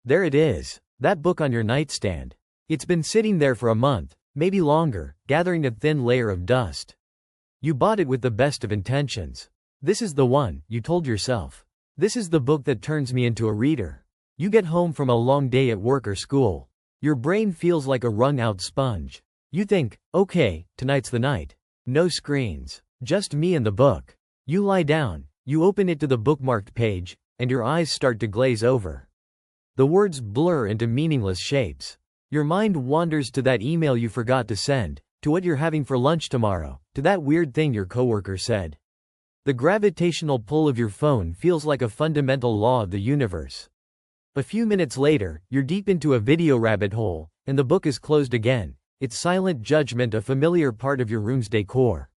There it is, that book on your nightstand. It's been sitting there for a month, maybe longer, gathering a thin layer of dust. You bought it with the best of intentions. This is the one, you told yourself. This is the book that turns me into a reader. You get home from a long day at work or school. Your brain feels like a wrung-out sponge. You think, okay, tonight's the night. No screens. Just me and the book. You lie down, you open it to the bookmarked page, and your eyes start to glaze over. The words blur into meaningless shapes. Your mind wanders to that email you forgot to send, to what you're having for lunch tomorrow, to that weird thing your coworker said. The gravitational pull of your phone feels like a fundamental law of the universe. A few minutes later, you're deep into a video rabbit hole, and the book is closed again, its silent judgment a familiar part of your room's decor.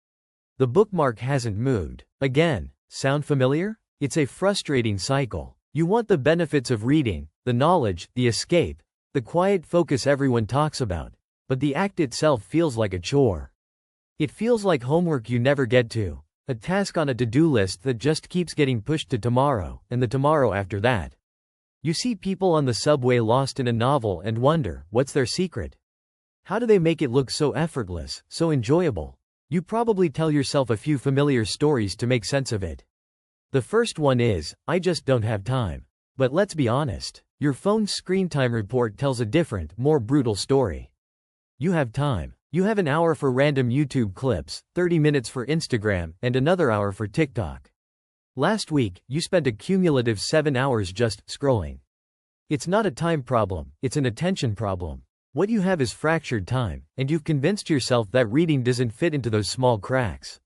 The bookmark hasn't moved. Again. Sound familiar? It's a frustrating cycle. You want the benefits of reading, the knowledge, the escape, the quiet focus everyone talks about, but the act itself feels like a chore. It feels like homework you never get to, a task on a to-do list that just keeps getting pushed to tomorrow, and the tomorrow after that. You see people on the subway lost in a novel and wonder, what's their secret? How do they make it look so effortless, so enjoyable? You probably tell yourself a few familiar stories to make sense of it. The first one is, I just don't have time. But let's be honest, your phone's screen time report tells a different, more brutal story. You have time. You have an hour for random YouTube clips, 30 minutes for Instagram, and another hour for TikTok. Last week, you spent a cumulative 7 hours just scrolling. It's not a time problem, it's an attention problem. What you have is fractured time, and you've convinced yourself that reading doesn't fit into those small cracks.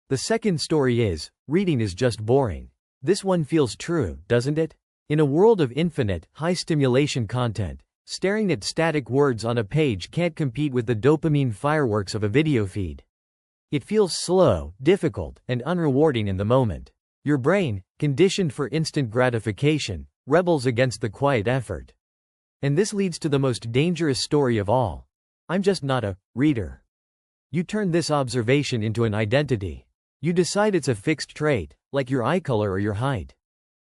The second story is, reading is just boring. This one feels true, doesn't it? In a world of infinite, high-stimulation content, staring at static words on a page can't compete with the dopamine fireworks of a video feed. It feels slow, difficult, and unrewarding in the moment. Your brain, conditioned for instant gratification, rebels against the quiet effort. And this leads to the most dangerous story of all. I'm just not a reader. You turn this observation into an identity. You decide it's a fixed trait, like your eye color or your height.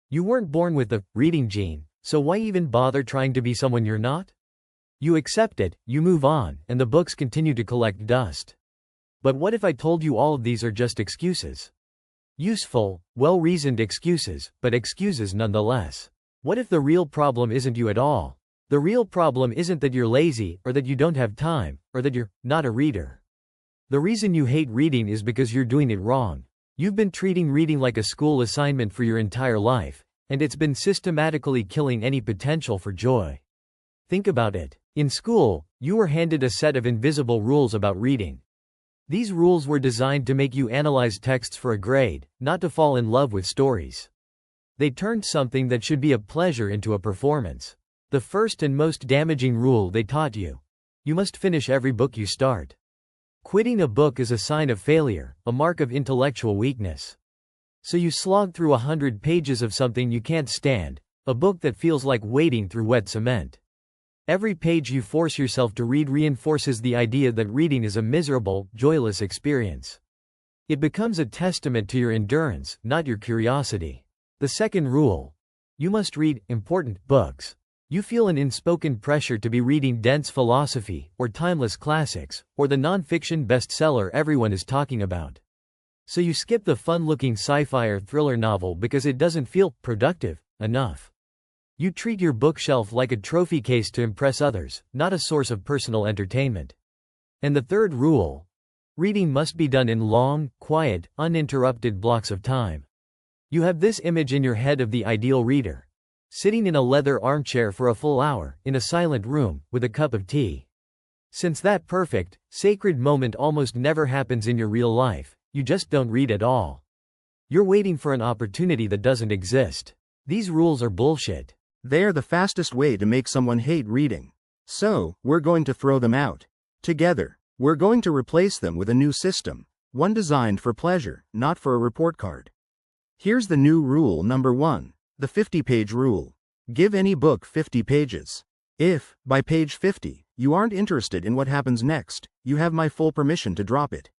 You weren't born with the reading gene, so why even bother trying to be someone you're not? You accept it, you move on, and the books continue to collect dust. But what if I told you all of these are just excuses? Useful, well-reasoned excuses, but excuses nonetheless. What if the real problem isn't you at all? The real problem isn't that you're lazy, or that you don't have time, or that you're not a reader. The reason you hate reading is because you're doing it wrong. You've been treating reading like a school assignment for your entire life, and it's been systematically killing any potential for joy. Think about it. In school, you were handed a set of invisible rules about reading. These rules were designed to make you analyze texts for a grade, not to fall in love with stories. They turned something that should be a pleasure into a performance. The first and most damaging rule they taught you. You must finish every book you start. Quitting a book is a sign of failure, a mark of intellectual weakness. So you slog through 100 pages of something you can't stand, a book that feels like wading through wet cement. Every page you force yourself to read reinforces the idea that reading is a miserable, joyless experience. It becomes a testament to your endurance, not your curiosity. The second rule. You must read important books. You feel an unspoken pressure to be reading dense philosophy, or timeless classics, or the non-fiction bestseller everyone is talking about. So you skip the fun-looking sci-fi or thriller novel because it doesn't feel productive enough. You treat your bookshelf like a trophy case to impress others, not a source of personal entertainment. And the third rule. Reading must be done in long, quiet, uninterrupted blocks of time. You have this image in your head of the ideal reader. Sitting in a leather armchair for a full hour, in a silent room, with a cup of tea. Since that perfect, sacred moment almost never happens in your real life, you just don't read at all. You're waiting for an opportunity that doesn't exist. These rules are bullshit. They're the fastest way to make someone hate reading. So, we're going to throw them out. Together, we're going to replace them with a new system. One designed for pleasure, not for a report card. Here's the new rule number 1. The 50-page rule. Give any book 50 pages. If, by page 50, you aren't interested in what happens next, you have my full permission to drop it.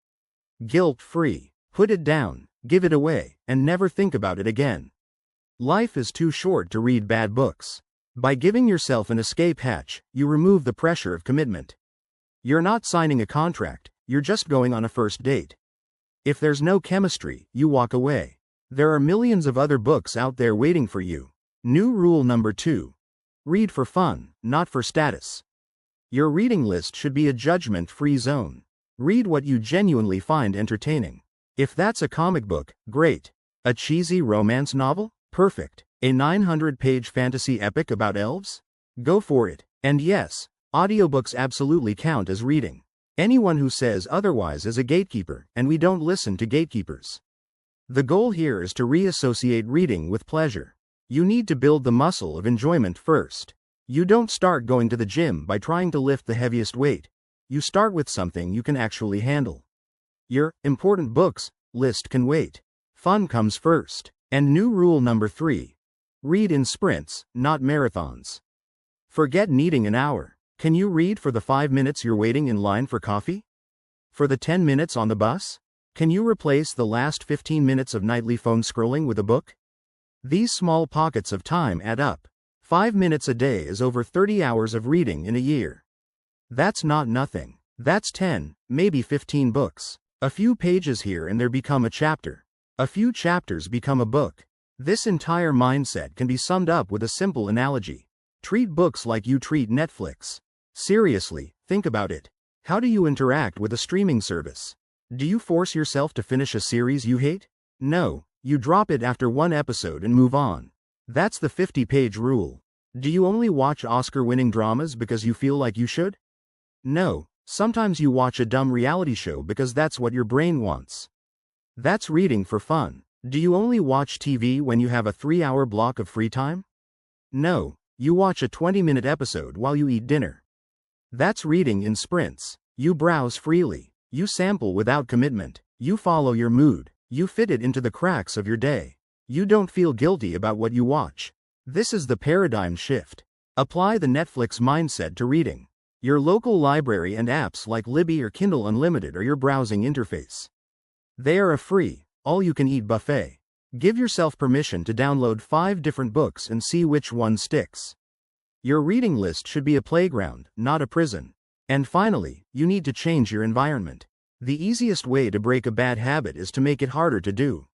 Guilt-free. Put it down, give it away, and never think about it again. Life is too short to read bad books. By giving yourself an escape hatch, you remove the pressure of commitment. You're not signing a contract, you're just going on a first date. If there's no chemistry, you walk away. There are millions of other books out there waiting for you. New rule number 2. Read for fun, not for status. Your reading list should be a judgment-free zone. Read what you genuinely find entertaining. If that's a comic book, great. A cheesy romance novel? Perfect. A 900-page fantasy epic about elves? Go for it. And yes, audiobooks absolutely count as reading. Anyone who says otherwise is a gatekeeper, and we don't listen to gatekeepers. The goal here is to reassociate reading with pleasure. You need to build the muscle of enjoyment first. You don't start going to the gym by trying to lift the heaviest weight. You start with something you can actually handle. Your important books list can wait. Fun comes first. And new rule number 3. Read in sprints, not marathons. Forget needing an hour. Can you read for the 5 minutes you're waiting in line for coffee? For the 10 minutes on the bus? Can you replace the last 15 minutes of nightly phone scrolling with a book? These small pockets of time add up. 5 minutes a day is over 30 hours of reading in a year. That's not nothing. That's 10, maybe 15 books. A few pages here and there become a chapter. A few chapters become a book. This entire mindset can be summed up with a simple analogy. Treat books like you treat Netflix. Seriously, think about it. How do you interact with a streaming service? Do you force yourself to finish a series you hate? No, you drop it after one episode and move on. That's the 50-page rule. Do you only watch Oscar-winning dramas because you feel like you should? No, sometimes you watch a dumb reality show because that's what your brain wants. That's reading for fun. Do you only watch TV when you have a 3-hour block of free time? No, you watch a 20-minute episode while you eat dinner. That's reading in sprints. You browse freely. You sample without commitment. You follow your mood. You fit it into the cracks of your day. You don't feel guilty about what you watch. This is the paradigm shift. Apply the Netflix mindset to reading. Your local library and apps like Libby or Kindle Unlimited are your browsing interface. They are a free, all-you-can-eat buffet. Give yourself permission to download 5 different books and see which one sticks. Your reading list should be a playground, not a prison. And finally, you need to change your environment. The easiest way to break a bad habit is to make it harder to do.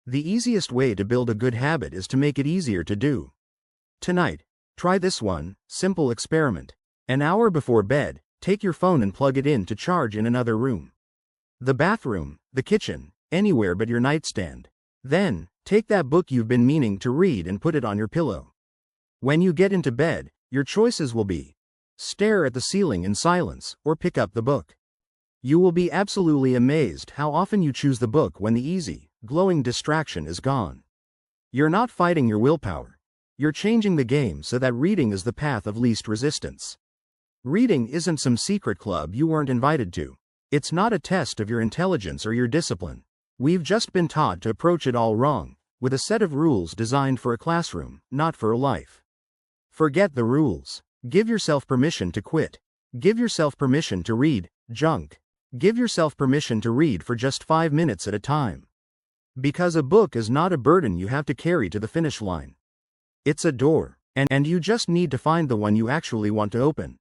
The easiest way to build a good habit is to make it easier to do. Tonight, try this one, simple experiment. An hour before bed, take your phone and plug it in to charge in another room. The bathroom, the kitchen, anywhere but your nightstand. Then, take that book you've been meaning to read and put it on your pillow. When you get into bed, your choices will be: stare at the ceiling in silence, or pick up the book. You will be absolutely amazed how often you choose the book when the easy, glowing distraction is gone. You're not fighting your willpower. You're changing the game so that reading is the path of least resistance. Reading isn't some secret club you weren't invited to. It's not a test of your intelligence or your discipline. We've just been taught to approach it all wrong, with a set of rules designed for a classroom, not for a life. Forget the rules. Give yourself permission to quit. Give yourself permission to read junk. Give yourself permission to read for just 5 minutes at a time. Because a book is not a burden you have to carry to the finish line. It's a door, and you just need to find the one you actually want to open.